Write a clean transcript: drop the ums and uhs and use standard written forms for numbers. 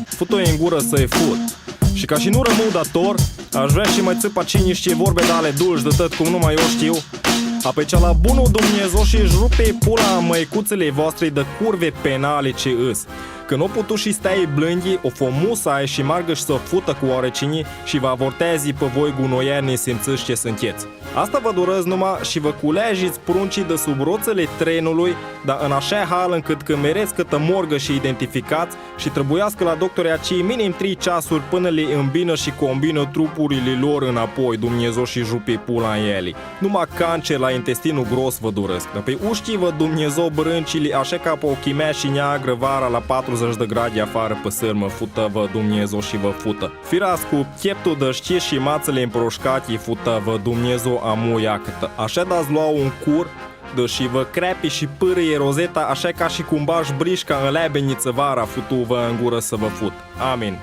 fut-o în gură să-i fut. Și ca și nu rămân dator, aș vrea și mai țâpa niște vorbe de ale dulci de tot cum numai eu știu. Apoi cea la bunul Dumnezeu și-și rupe pula măicuțele voastre de curve penale ce îs. Că nu putu și stai blândi, o fomusa și margă și să fută cu orecini și vă avortezi pe voi gunoieri nesimțiți ce sunteți. Asta vă doresc numai și vă culegeți pruncii de sub roțele trenului, dar în așa hal încât când mereți câtă morgă și identificați și trebuiască la doctori acei minim 3 ceasuri până le îmbină și combină trupurile lor înapoi, Dumnezeu și jupe pula în ele. Numai cancer la intestinul gros vă doresc. Dar pe uștii vă Dumnezeu brâncile așa ca pe o chimea și neagră vara la 40 de grade afară pe sârmă, fută vă Dumnezeu și vă fută. Firați cu cheptul de știe și mațele împroșcate, fută vă Dumnezeu amuia câtă. Așa dați lua un cur, de și vă crepi și pârâie rozeta așa ca și cum bași brișca în lebeniță vara, futu vă în gură să vă fut. Amin.